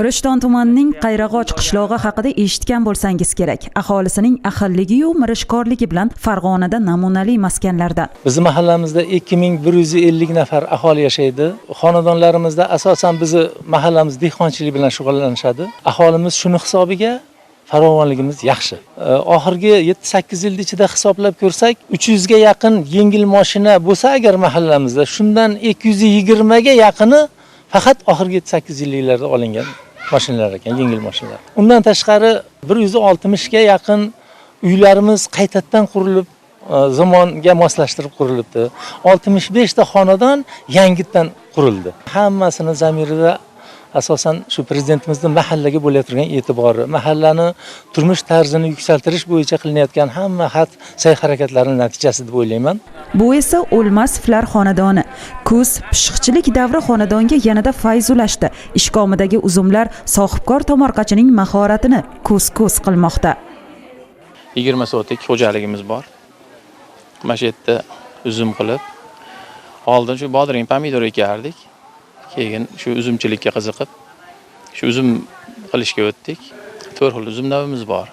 Rishton tumanining Qayrag'och qishlog'i haqida eshitgan bo'lsangiz kerak. Aholisining ahilligi-yu mirishkorligi bilan Farg'onada namunali maskanlardan. Bizning mahallamizda 2150 nafar aholi yashaydi. Xonadonlarimizda asosan bizni mahallamiz dehqonchilik bilan shug'ullanishadi. Aholimiz shuni hisobiga farovonligimiz yaxshi. Oxirgi 7-8 yil ichida hisoblab ko'rsak, 300 ga yaqin yengil mashina bo'lsa agar mahallamizda, shundan 220 ga yaqini faqat oxirgi 7-8 yillarda olingan mashinalar ekan, yengil mashinalar. Undan tashqari 160 ga yaqin uylarimiz qaytadan qurilib, zamonga moslashtirib qurilibdi. 65 ta xonadon yangidan qurildi. Hammasini zamirida asosan shu prezidentimizning mahallaga bo'layotgan e'tibori, mahallani turmush tarzini yuksaltirish bo'yicha qilinayotgan hamma sa'y-harakatlarining natijasi deb o'ylayman. Bu esa O'lmasovlar xonadoni. Kuz pishiqchilik davri xonadonga yanada fayz ulashdi. Ishkomidagi uzumlar sohibkor tomorqachining mahoratini ko'z qilmoqda. 20 sotik xo'jaligimiz bor. Mana shu yerda uzum qilib, oldin shu bodring pomidor ekardik. Keyin shu uzumchilikka qiziqib, shu uzum qilishga o'tdik. 4 xil uzum navimiz bor.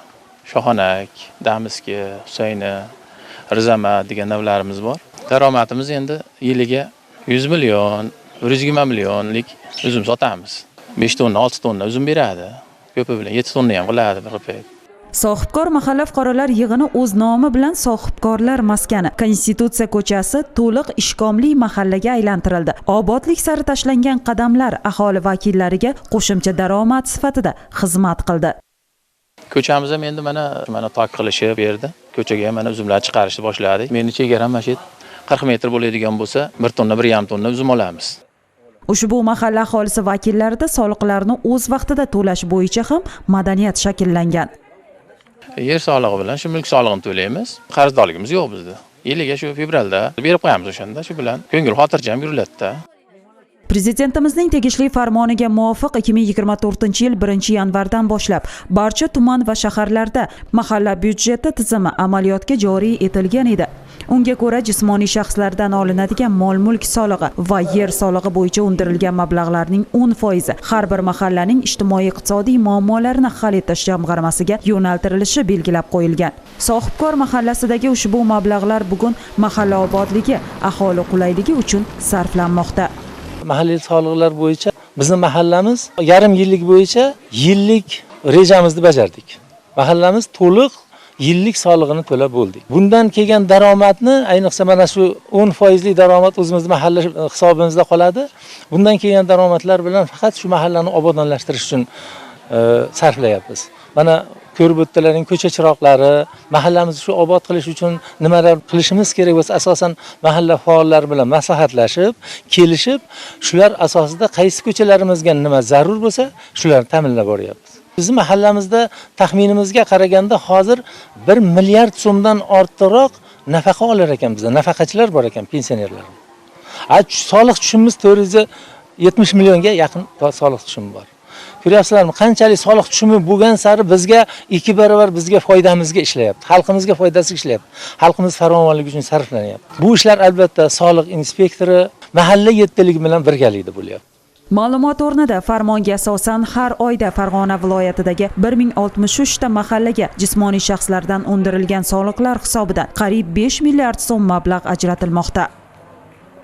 Shoxonak, Damiski, Husayni, Rizama degan navlarimiz bor. Daromadimiz endi yiliga 100 million, 120 millionlik uzum sotamiz. 5 tonna, 6 tonna uzum beradi. Ko'pi bilan 7 tonna ham qiladi bir payt. Sohibkor mahalla fuqarolar yig'ini o'z nomi bilan Sohibkorlar maskani Konstitutsiya ko'chasi to'liq ishkomli mahallaga aylantirildi. Obodlik sari tashlangan qadamlar aholi vakillariga qo'shimcha daromad sifatida xizmat qildi. Ko'chamiz ham endi mana tok qilishib berdi. Ko'chaga mana uzumlar chiqarishni boshladik. Meni chegaram mana shu 40 metr bo'ladigan bo'lsa, 1 tonna, 1,5 tonna uzum olamiz. Ushbu mahalla aholisi vakillarida soliqlarni o'z vaqtida to'lash bo'yicha ham madaniyat shakllangan. Yer solig'i bilan shu mulk solig'ini to'laymiz. Qarzdorligimiz yo'q bizda. Yiliga shu fevralda berib qo'yamiz o'shanda, shu bilan ko'ngil xotirjam yuriladi-da. Prezidentimizning tegishli farmoniga muvofiq 2024-yil 1-yanvardan boshlab barcha tuman va shaharlarda mahalla byudjeti tizimi amaliyotga joriy etilgan edi. Unga ko'ra jismoniy shaxslardan olinadigan mol-mulk solig'i va yer solig'i bo'yicha undirilgan mablag'larning 10% har bir mahallaning ijtimoiy-iqtisodiy muammolarini hal etish jamg'armasiga yo'naltirilishi belgilab qo'yilgan. Sohibkor mahallasidagi ushbu mablag'lar bugun mahalla obodligi, aholi qulayligi uchun sarflanmoqda. Mahalliy soliqlar bo'yicha bizning mahallamiz yarim yillik bo'yicha yillik rejamizni bajardik. Mahallamiz to'liq yillik solig'ini to'lab bo'ldik. Bundan kelgan daromadni, ayniqsa mana shu 10% lik daromad o'zimizning mahalla hisobimizda qoladi. Bundan kelgan daromadlar bilan faqat shu mahallani obodonlashtirish uchun sarflayapmiz. Mana ko'rib o'tdilaring ko'cha chiroqlari, mahallamizni shu obod qilish uchun nimalar qilishimiz kerak bo'lsa, asosan mahalla faollari bilan maslahatlashib, kelishib, shular asosida qaysi ko'chalarimizga nima zarur bo'lsa, shularni ta'minlab boryapmiz. Bizning mahallamizda taxminimizga qaraganda hozir 1 milliard so'mdan ortiqroq nafaqa olar ekan bizda, nafaqachilar bor ekan, pensionerlar. Soliq tushumimiz 470 millionga yaqin soliq tushumi bor. Ko'ryapsizlarmi, qanchalik soliq tushumi bo'lgan sari bizga 2 barobar bizga foydamizga ishlayapti. Xalqimizga foydasiga ishlayapti. Xalqimiz farovonligi uchun sarflanyapti. Bu ishlar albatta soliq inspektori mahalla yettiligi bilan birgalikda bo'lyapti. Ma'lumot o'rnida farmonga asosan har oyda Farg'ona viloyatidagi 1063 ta mahallaga jismoniy shaxslardan undirilgan soliqlar hisobidan qariyb 5 milliard so'm mablag' ajratilmoqda.